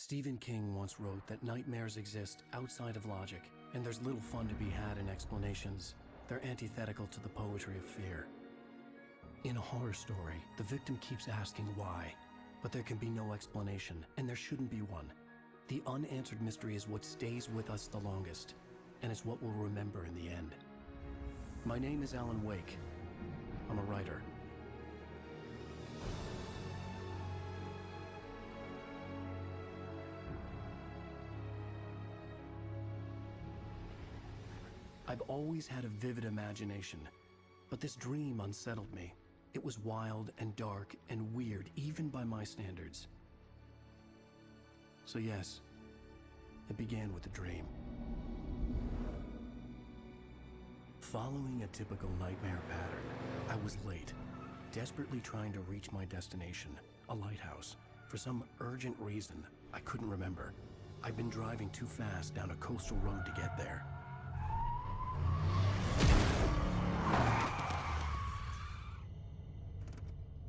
Stephen King once wrote that nightmares exist outside of logic, and there's little fun to be had in explanations. They're antithetical to the poetry of fear. In a horror story, the victim keeps asking why, but there can be no explanation, and there shouldn't be one. The unanswered mystery is what stays with us the longest, and it's what we'll remember in the end. My name is Alan Wake. I'm a writer. I've always had a vivid imagination, but this dream unsettled me. It was wild and dark and weird, even by my standards. So yes, it began with a dream. Following a typical nightmare pattern, I was late, desperately trying to reach my destination, a lighthouse. For some urgent reason, I couldn't remember. I'd been driving too fast down a coastal road to get there.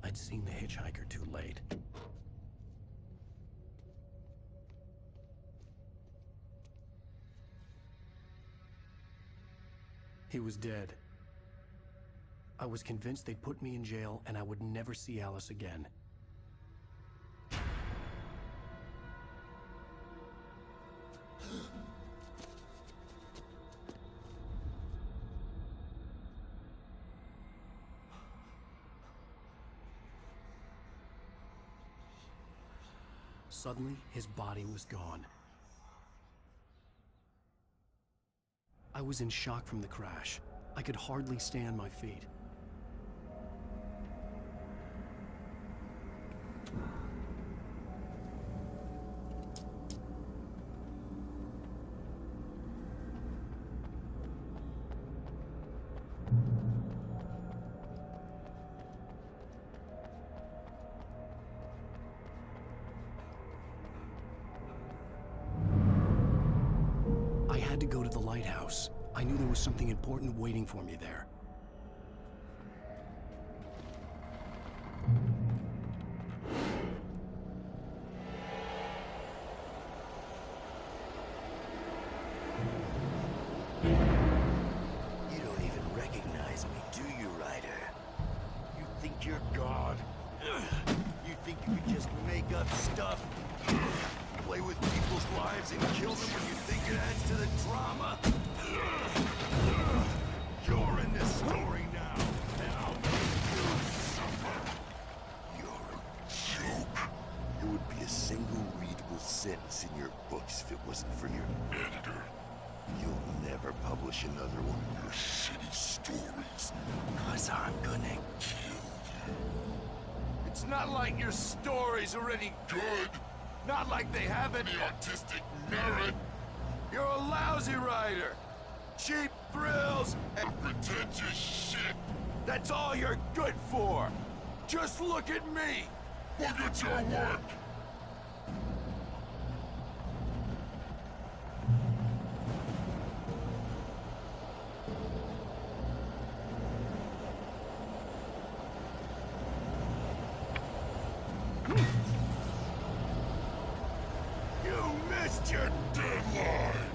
I'd seen the hitchhiker too late. He was dead. I was convinced they'd put me in jail and I would never see Alice again. Suddenly, his body was gone. I was in shock from the crash. I could hardly stay on my feet. I had to go to the lighthouse. I knew there was something important waiting for me there. You don't even recognize me, do you, Ryder? You think you're God? You think you could just make up stuff? Play with people's lives and kill them when you think it adds to the drama? You're in this story now, and I'll make you suffer. You're a joke. There would be a single readable sentence in your books if it wasn't for your editor. You'll never publish another one of your shitty stories, 'cause I'm gonna kill you. It's not like your stories are any good. Not like they have any artistic merit. You're a lousy writer. Cheap thrills and pretentious shit. That's all you're good for. Just look at me. Look at your work. You missed your deadline!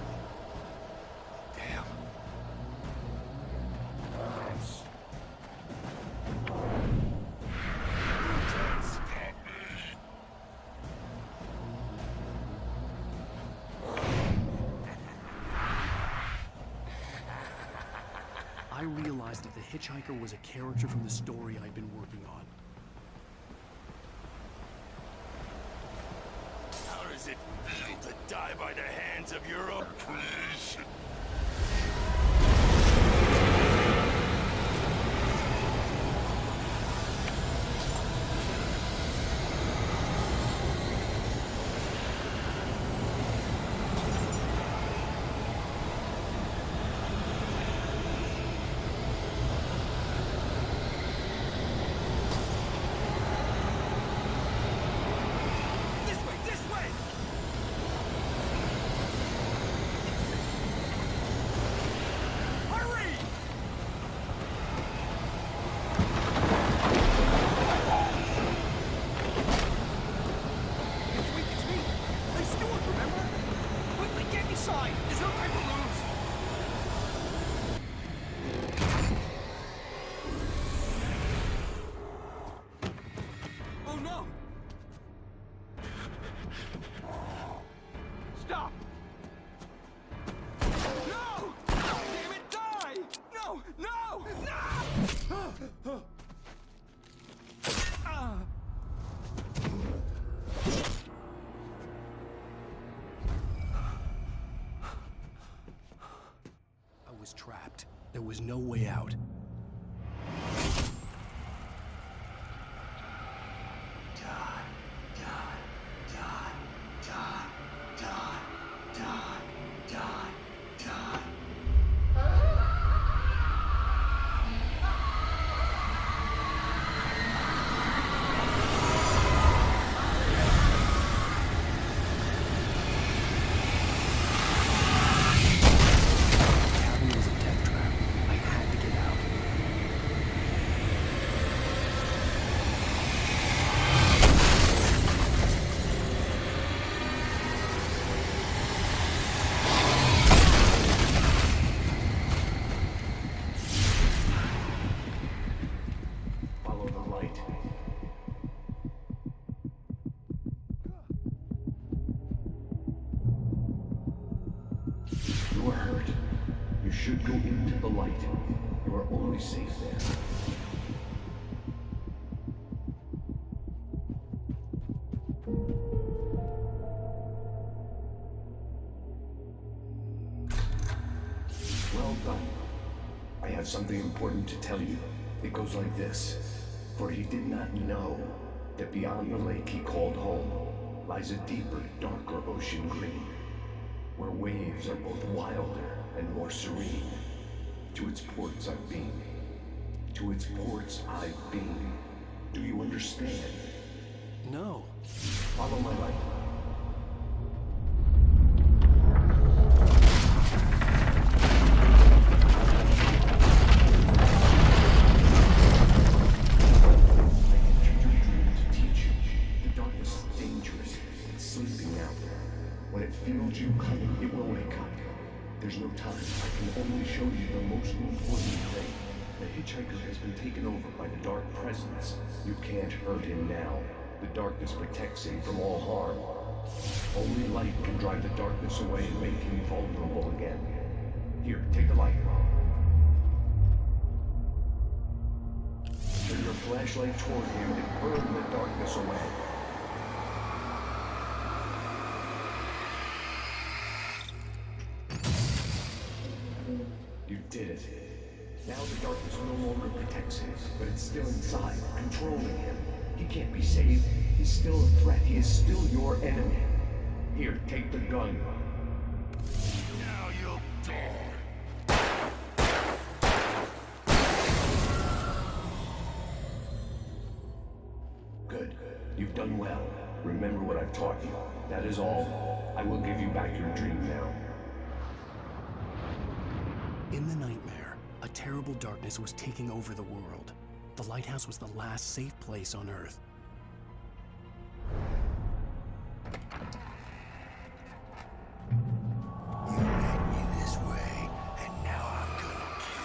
Damn. You can't stop me. I realized that the hitchhiker was a character from the story I'd been working on. How does it feel to die by the hands of your own creation? This way! was no way out. You are hurt. You should go into the light. You are only safe there. Well done. I have something important to tell you. It goes like this. For he did not know that beyond the lake he called home lies a deeper, darker ocean green, where waves are both wilder and more serene. To its ports I've been. To its ports I've been. Do you understand? No. Follow my light. Feels you coming, it will wake up. There's no time. I can only show you the most important thing. The hitchhiker has been taken over by the dark presence. You can't hurt him now. The darkness protects him from all harm. Only light can drive the darkness away and make him vulnerable again. Here, take the light. Turn your flashlight toward him and burn the darkness away. You did it. Now the darkness no longer protects him, but it's still inside, controlling him. He can't be saved. He's still a threat. He is still your enemy. Here, take the gun. Now you'll die. Good. You've done well. Remember what I've taught you. That is all. I will give you back your dream now. In the nightmare, a terrible darkness was taking over the world. The lighthouse was the last safe place on Earth. You led me this way, and now I'm gonna kill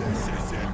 you. This is it.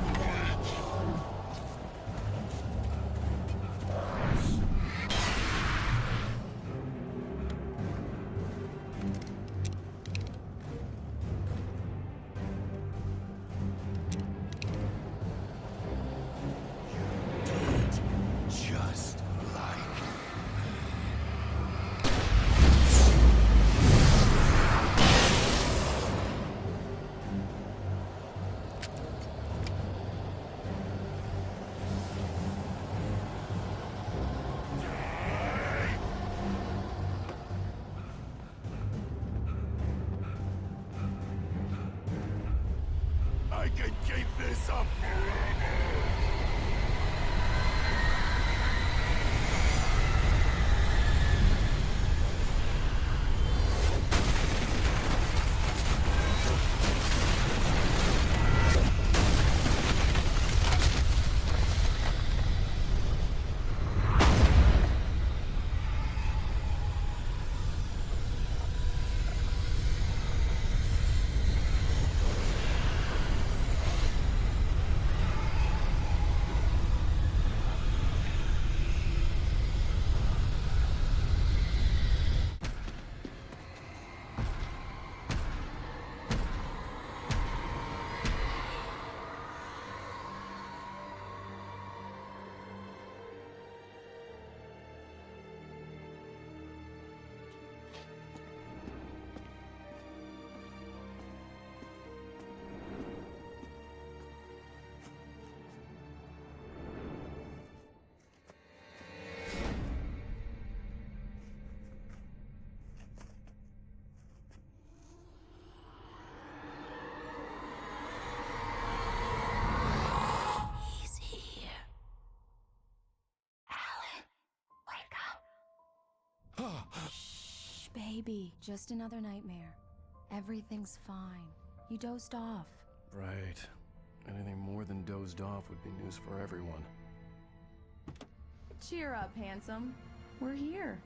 baby. Just another nightmare. Everything's fine. You dozed off. Right. Anything more than dozed off would be news for everyone. Cheer up, handsome. We're here.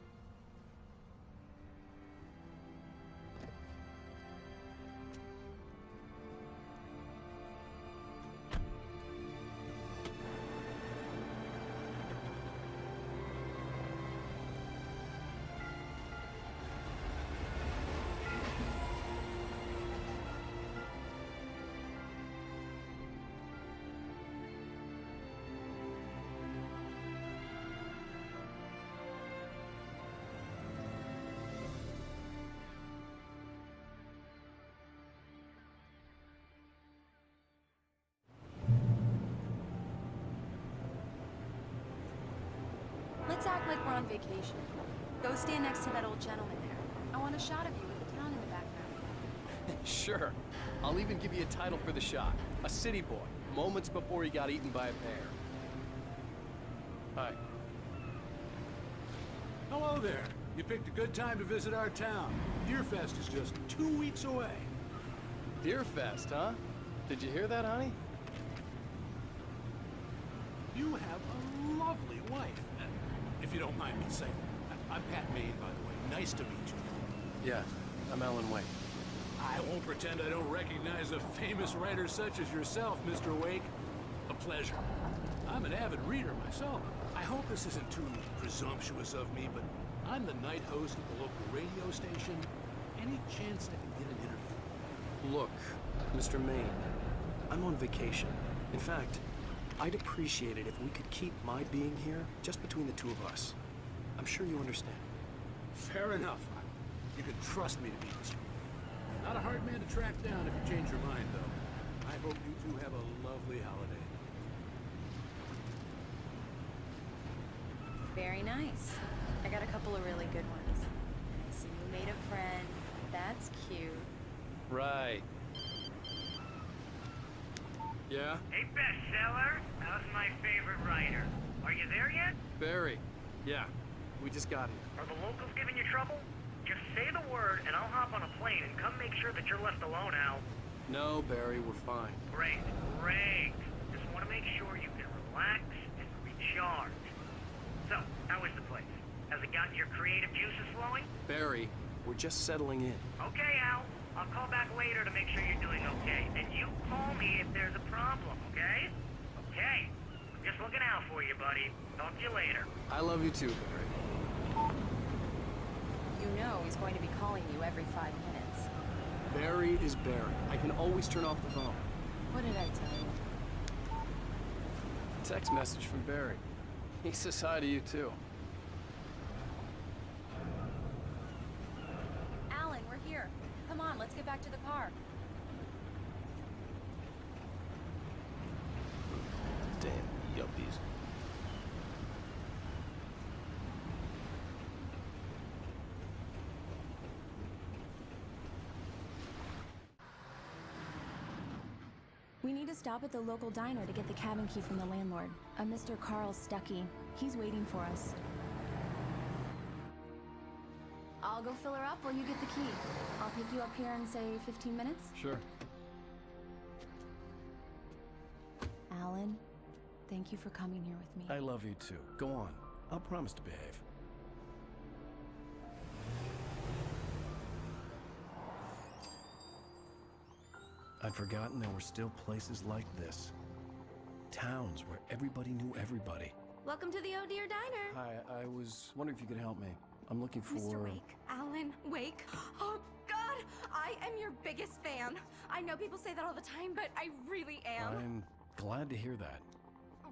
Let's act like we're on vacation. Go stand next to that old gentleman there. I want a shot of you with the town in the background. Sure. I'll even give you a title for the shot. A city boy, moments before he got eaten by a bear. Hi. Hello there. You picked a good time to visit our town. Deerfest is just 2 weeks away. Deerfest, huh? Did you hear that, honey? You have a lovely wife. If you don't mind me saying. I'm Pat Maine, by the way. Nice to meet you. Yeah, I'm Alan Wake. I won't pretend I don't recognize a famous writer such as yourself, Mr. Wake. A pleasure. I'm an avid reader myself. I hope this isn't too presumptuous of me, but I'm the night host of the local radio station. Any chance I can get an interview? Look, Mr. Maine, I'm on vacation. In fact, I'd appreciate it if we could keep my being here just between the two of us. I'm sure you understand. Fair enough. You can trust me to be discreet. Not a hard man to track down if you change your mind, though. I hope you two have a lovely holiday. Very nice. I got a couple of really good ones. I see you made a friend. That's cute. Right. Yeah? Hey, bestseller. How's my favorite writer? Are you there yet? Barry. Yeah, we just got here. Are the locals giving you trouble? Just say the word and I'll hop on a plane and come make sure that you're left alone, Al. No, Barry, we're fine. Great, great. Just want to make sure you can relax and recharge. So, how is the place? Has it gotten your creative juices flowing? Barry, we're just settling in. Okay, Al. I'll call back later to make sure you're doing okay. And you call me if there's a problem, okay? Okay. I'm just looking out for you, buddy. Talk to you later. I love you too, Barry. You know he's going to be calling you every 5 minutes. Barry is Barry. I can always turn off the phone. What did I tell you? Text message from Barry. He says hi to you too. Alan, we're here. Come on, let's get back to the car. Damn yuppies. We need to stop at the local diner to get the cabin key from the landlord, a Mr. Carl Stuckey. He's waiting for us. I'll go fill her up while you get the key. I'll pick you up here in, say, 15 minutes? Sure. Alan, thank you for coming here with me. I love you too. Go on. I'll promise to behave. I'd forgotten there were still places like this. Towns where everybody knew everybody. Welcome to the Oh Dear Diner. Hi, I was wondering if you could help me. I'm looking for... Mr. Wake. Alan Wake. Oh, God! I am your biggest fan. I know people say that all the time, but I really am. I'm glad to hear that.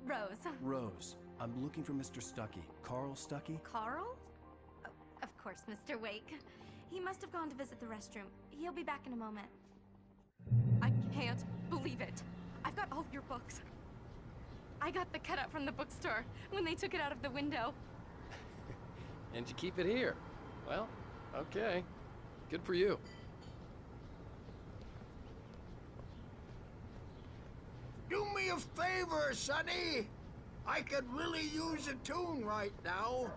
Rose. Rose, I'm looking for Mr. Stuckey. Carl Stuckey? Carl? Oh, of course, Mr. Wake. He must have gone to visit the restroom. He'll be back in a moment. I can't believe it. I've got all of your books. I got the cutout from the bookstore when they took it out of the window. And you keep it here. Well, okay. Good for you. Do me a favor, Sonny. I could really use a tune right now.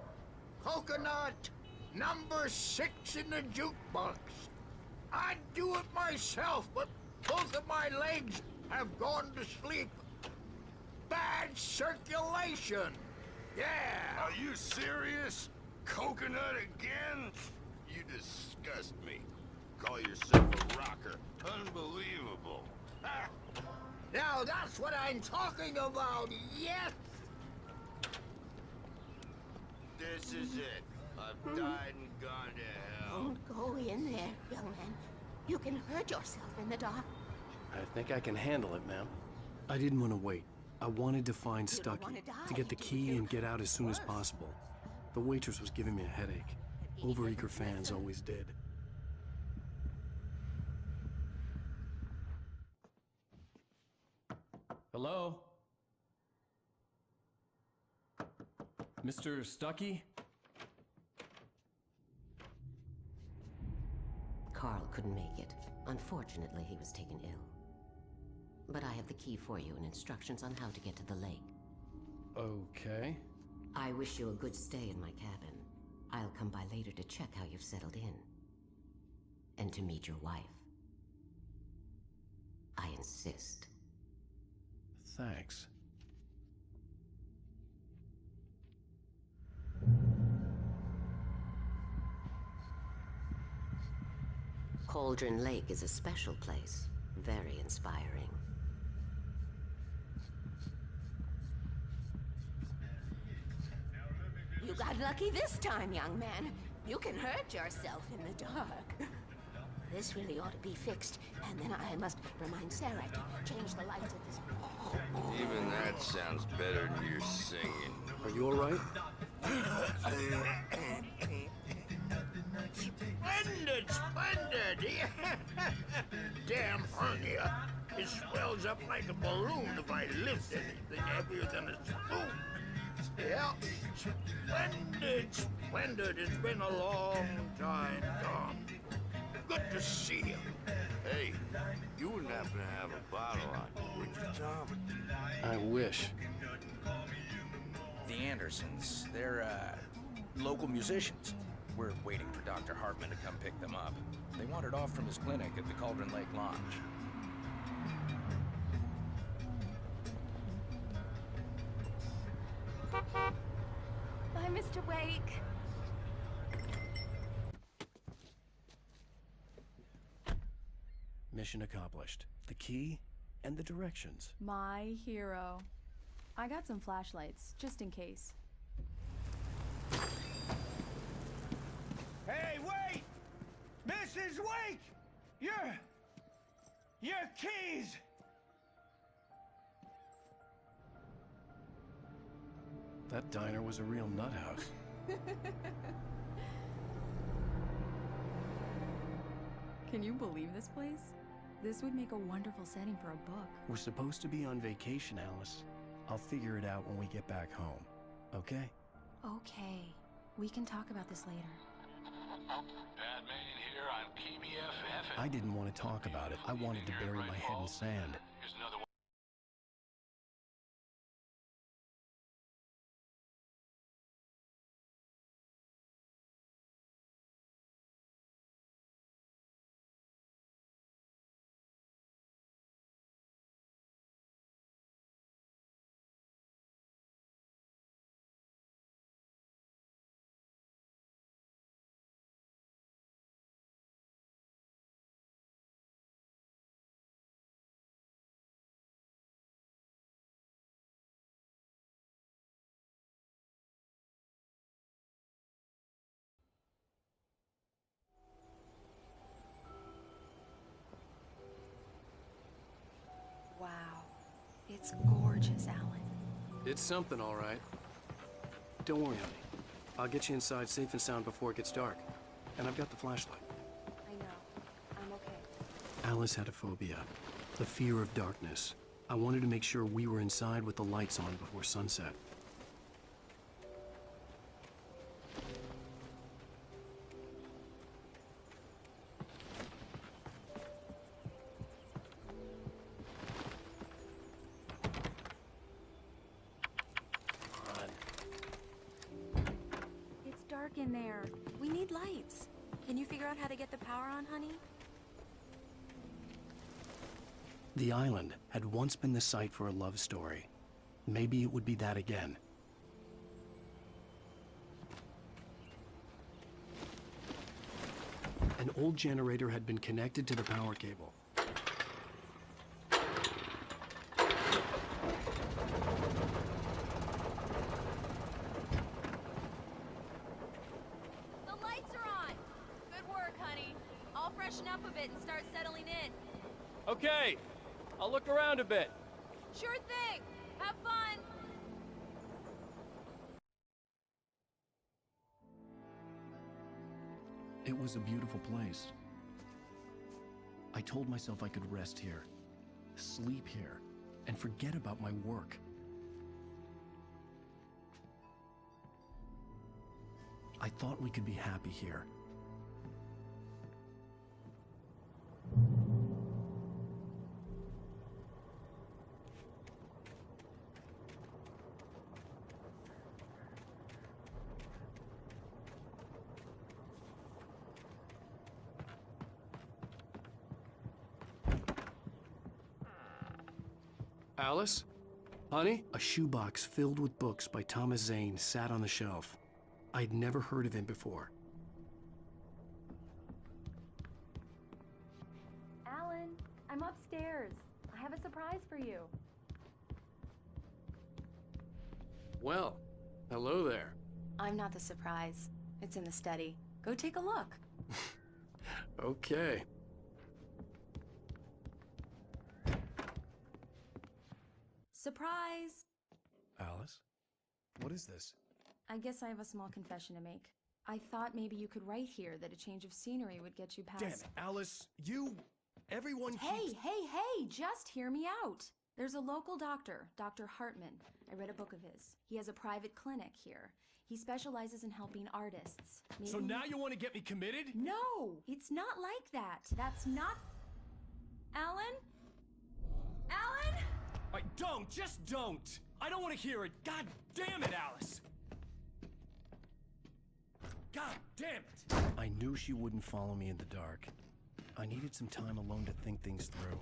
Coconut, number 6 in the jukebox. I'd do it myself, but both of my legs have gone to sleep. Bad circulation. Yeah. Are you serious? Coconut again? You disgust me. Call yourself a rocker. Unbelievable. Ah. Now that's what I'm talking about, yes! This is it. I've died and gone to hell. Don't go in there, young man. You can hurt yourself in the dark. I think I can handle it, ma'am. I didn't want to wait. I wanted to find You don't Stucky, wanna die, to get the do key you? and get out as soon as possible. The waitress was giving me a headache. Overeager fans always did. Hello? Mr. Stucky? Carl couldn't make it. Unfortunately, he was taken ill. But I have the key for you and instructions on how to get to the lake. Okay. I wish you a good stay in my cabin. I'll come by later to check how you've settled in. And to meet your wife. I insist. Thanks. Cauldron Lake is a special place. Very inspiring. You got lucky this time, young man. You can hurt yourself in the dark. This really ought to be fixed, and then I must remind Sarah to change the lights of this. Even that sounds better than your singing. Are you all right? Splendid, splendid! Damn hernia. It swells up like a balloon if I lift anything heavier than a spoon. Yeah, splendid, splendid. It's been a long time, Tom. Good to see you. Hey, you wouldn't happen to have a bottle on you, would you, Tom? I wish. The Andersons, they're, local musicians. We're waiting for Dr. Hartman to come pick them up. They wandered off from his clinic at the Cauldron Lake Lodge. Bye, Mr. Wake. Mission accomplished. The key and the directions. My hero. I got some flashlights, just in case. Hey, wait! Mrs. Wake! Your keys! That diner was a real nut house. Can you believe this place? This would make a wonderful setting for a book. We're supposed to be on vacation, Alice. I'll figure it out when we get back home. Okay? Okay. We can talk about this later. Batman here on PBF. I didn't want to talk about it. I wanted to bury my head in sand. Here's another one. Wow. It's gorgeous, Alan. It's something, all right. Don't worry, honey. I'll get you inside safe and sound before it gets dark. And I've got the flashlight. I know. I'm okay. Alice had a phobia. The fear of darkness. I wanted to make sure we were inside with the lights on before sunset. dark in there. We need lights. Can you figure out how to get the power on, honey? The island had once been the site for a love story. Maybe it would be that again. An old generator had been connected to the power cable. The lights are on! Good work, honey. I'll freshen up a bit and start settling in. Okay, I'll look around a bit. Sure thing! Have fun! It was a beautiful place. I told myself I could rest here, sleep here, and forget about my work. I thought we could be happy here. Alice? Honey? A shoebox filled with books by Thomas Zane sat on the shelf. I'd never heard of him before. Alan, I'm upstairs. I have a surprise for you. Well, hello there. I'm not the surprise. It's in the study. Go take a look. Okay. Surprise! Alice? What is this? I guess I have a small confession to make. I thought maybe you could write here that a change of scenery would get you past... Damn it, Alice, everyone keeps... Hey, just hear me out. There's a local doctor, Dr. Hartman. I read a book of his. He has a private clinic here. He specializes in helping artists. Maybe... So now you want to get me committed? No, it's not like that. That's not... Alan? Alan? Just don't! I don't want to hear it! God damn it, Alice! God damn it! I knew she wouldn't follow me in the dark. I needed some time alone to think things through.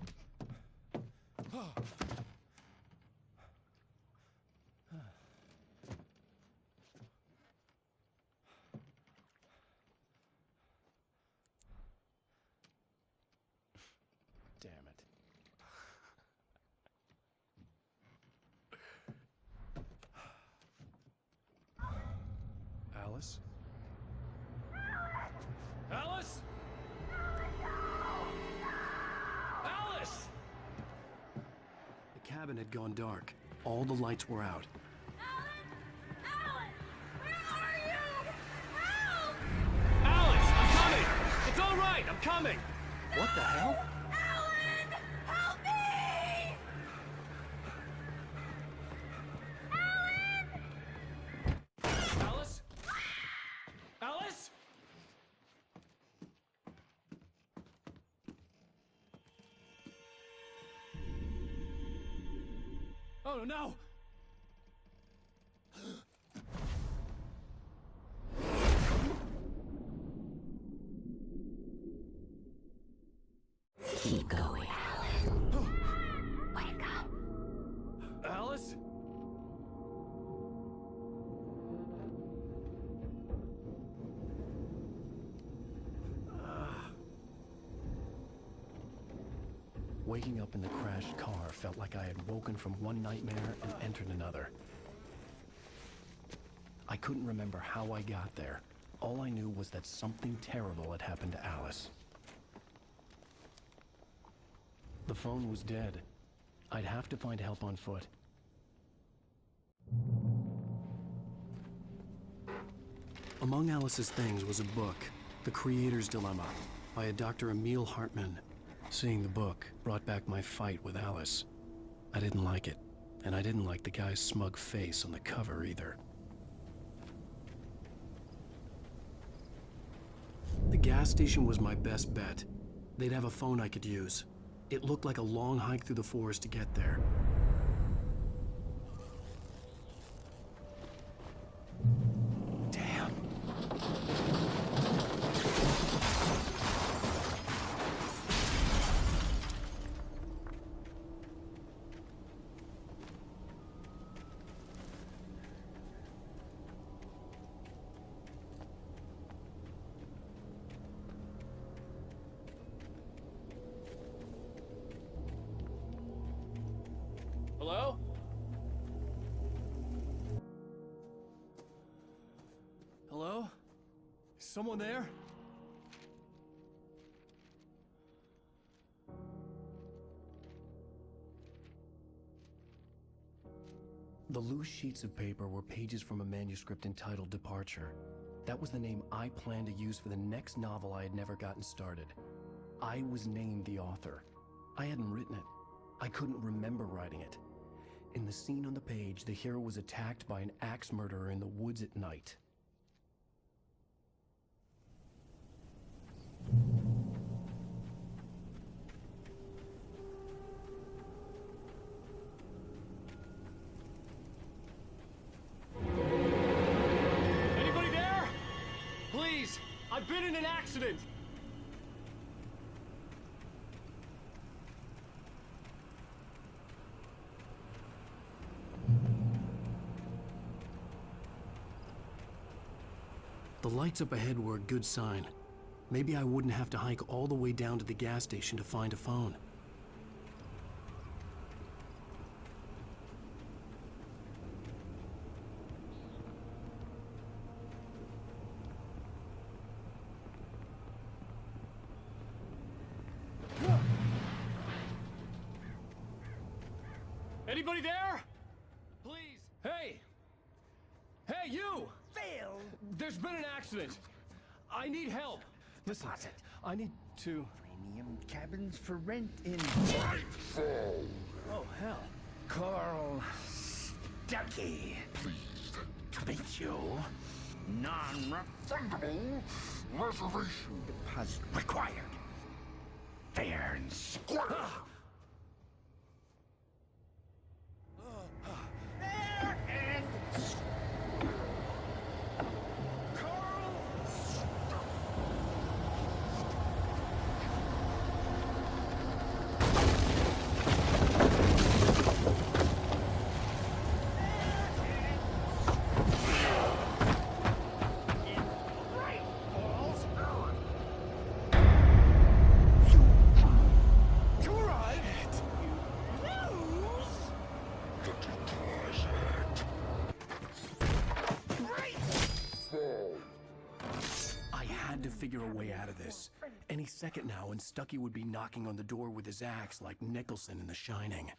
Damn it. Alice? Alice? Alice! The cabin had gone dark. All the lights were out. Alan! Where are you? Help! Alice, I'm coming! It's all right, I'm coming! What the hell? Alan! Help me! Alice? Alice? Oh no! Keep going, Alan. Wake up. Alice? Waking up in the crashed car felt like I had woken from one nightmare and entered another. I couldn't remember how I got there. All I knew was that something terrible had happened to Alice. The phone was dead. I'd have to find help on foot. Among Alice's things was a book, The Creator's Dilemma, by a Dr. Emil Hartman. Seeing the book brought back my fight with Alice. I didn't like it, and I didn't like the guy's smug face on the cover either. The gas station was my best bet. They'd have a phone I could use. It looked like a long hike through the forest to get there. Damn. Hello? Is someone there? The loose sheets of paper were pages from a manuscript entitled Departure. That was the name I planned to use for the next novel I had never gotten started. I was named the author. I hadn't written it. I couldn't remember writing it. In the scene on the page, the hero was attacked by an axe murderer in the woods at night. Anybody there? Please, I've been in an accident. The lights up ahead were a good sign. Maybe I wouldn't have to hike all the way down to the gas station to find a phone. Anybody there? Please. Hey! Hey, you! Phil! There's been an accident. I need help. Listen, I need to... Premium cabins for rent in... Oh, hell. Carl Stuckey. Pleased To meet you. Non-refundable reservation deposit required. Fair and square. Fair and Carl I had to figure a way out of this. Any second now, and Stuckey would be knocking on the door with his axe like Nicholson in The Shining.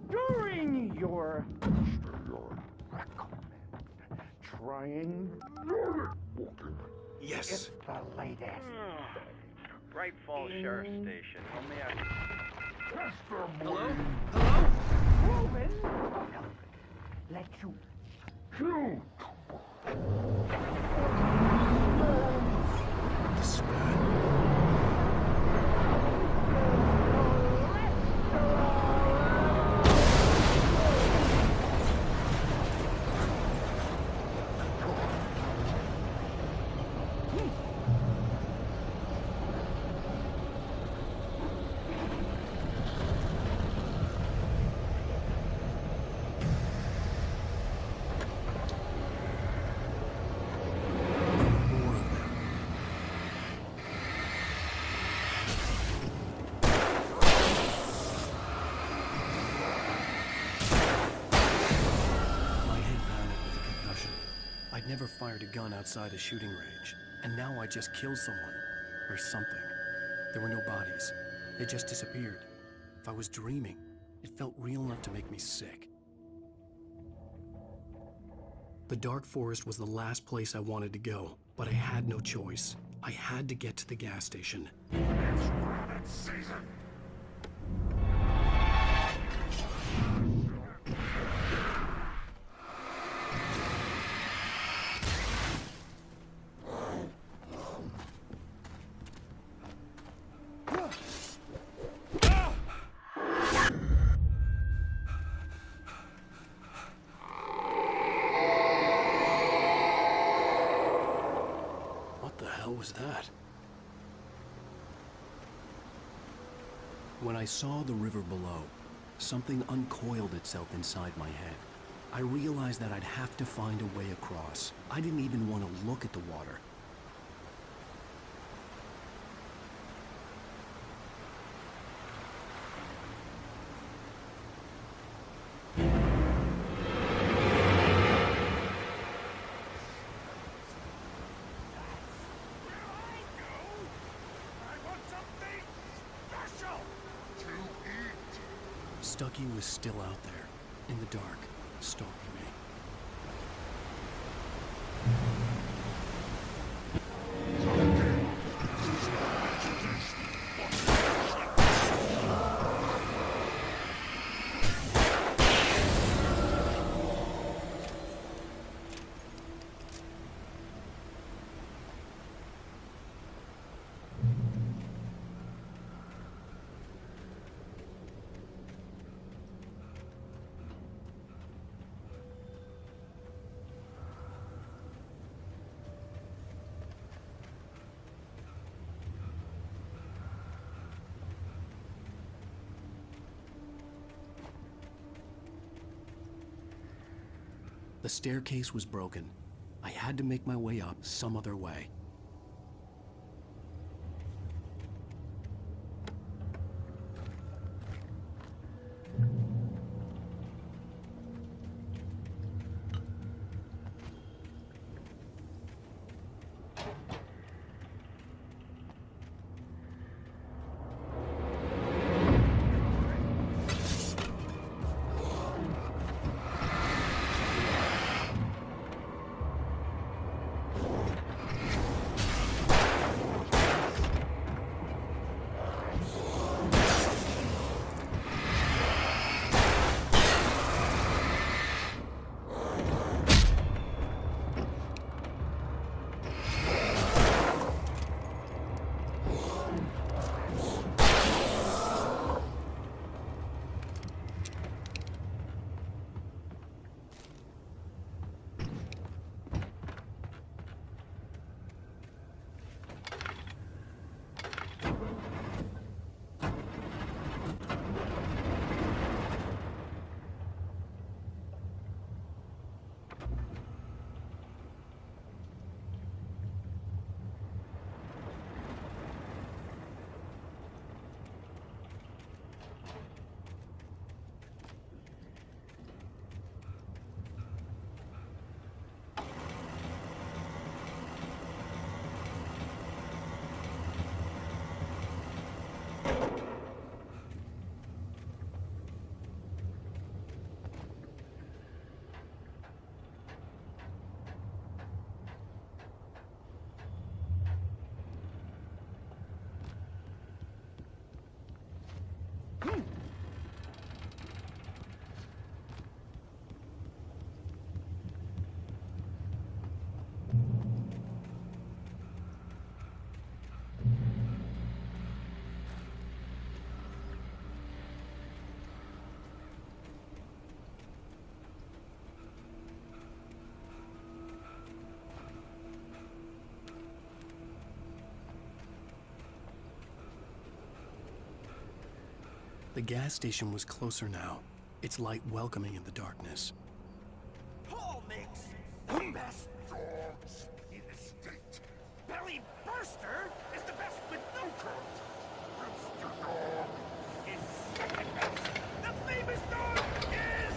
During your trying Yes. it's the latest. Bright Falls Sheriff Station. Only after... Hello? Proven. Let you shoot. The spirit. I'd never fired a gun outside a shooting range, and now I just killed someone. Or something. There were no bodies. They just disappeared. If I was dreaming, it felt real enough to make me sick. The dark forest was the last place I wanted to go, but I had no choice. I had to get to the gas station. It's rabbit season. Was that? When I saw the river below, something uncoiled itself inside my head. I realized that I'd have to find a way across. I didn't even want to look at the water. Stucky was still out there, in the dark, stalking me. The staircase was broken. I had to make my way up some other way. The gas station was closer now, its light welcoming in the darkness. Paul makes the best dogs in the state. Belly Burster is the best with no coat. Rooster Dog is second best. The famous dog is...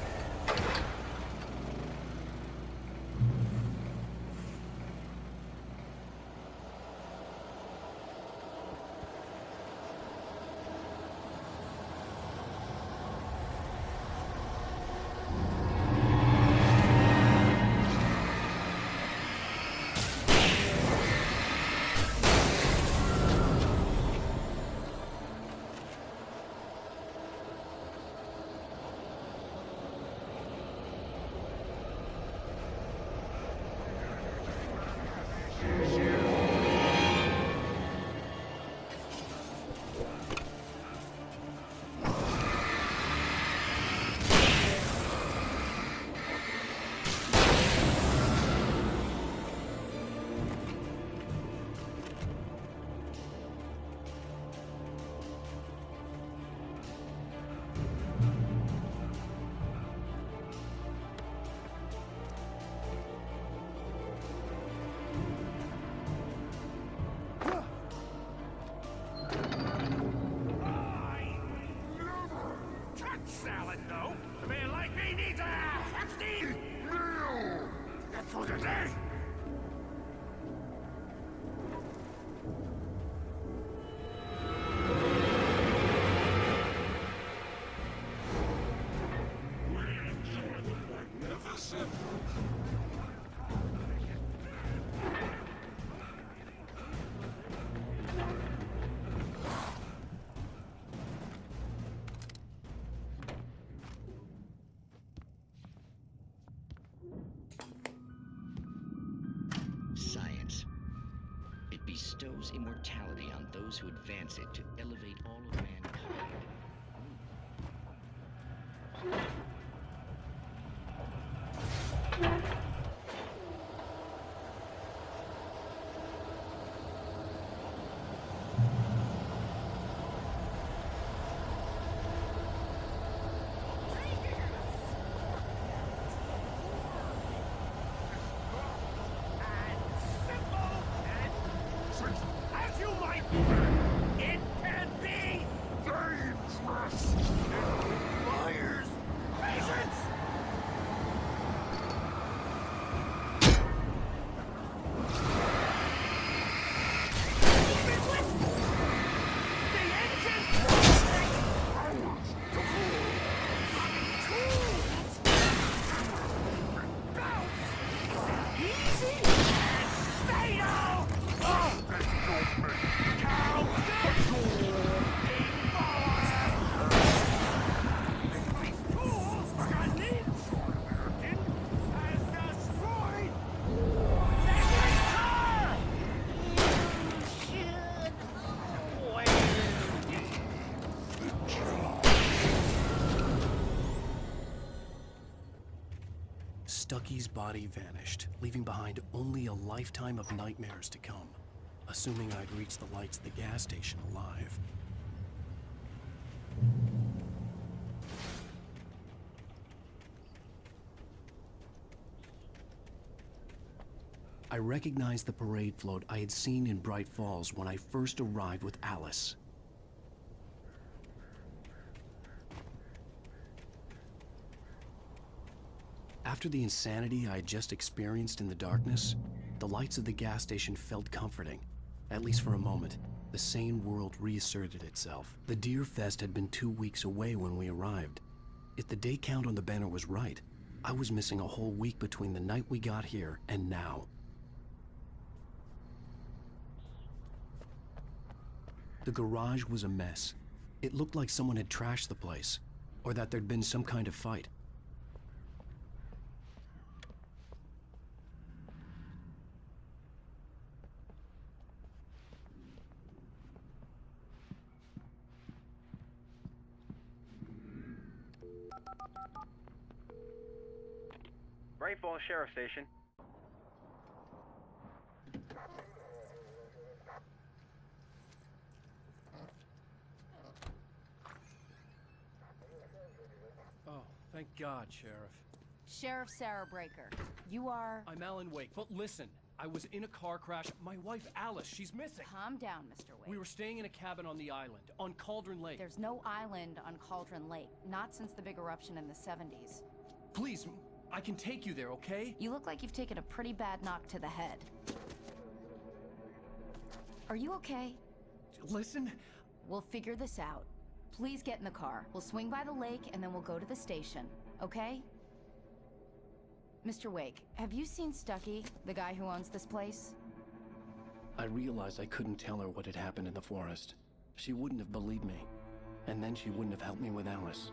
bestows immortality on those who advance it to elevate all of mankind. As you might it can be dangerous. It requires patience. Stucky's body vanished, leaving behind only a lifetime of nightmares to come, assuming I'd reached the lights of the gas station alive. I recognized the parade float I had seen in Bright Falls when I first arrived with Alice. After the insanity I had just experienced in the darkness, the lights of the gas station felt comforting, at least for a moment. The sane world reasserted itself. The Deer Fest had been 2 weeks away when we arrived. If the day count on the banner was right, I was missing a whole week between the night we got here and now. The garage was a mess. It looked like someone had trashed the place, or that there'd been some kind of fight. Bright Falls Sheriff Station. Oh, thank God, Sheriff. Sheriff Sarah Breaker. You are... I'm Alan Wake, but listen. I was in a car crash. My wife, Alice, she's missing. Calm down, Mr. Wake. We were staying in a cabin on the island, on Cauldron Lake. There's no island on Cauldron Lake. Not since the big eruption in the 70s. Please, I can take you there, okay? You look like you've taken a pretty bad knock to the head. Are you okay? Listen. We'll figure this out. Please get in the car. We'll swing by the lake and then we'll go to the station, okay? Mr. Wake, have you seen Stucky, the guy who owns this place? I realized I couldn't tell her what had happened in the forest. She wouldn't have believed me. And then she wouldn't have helped me with Alice.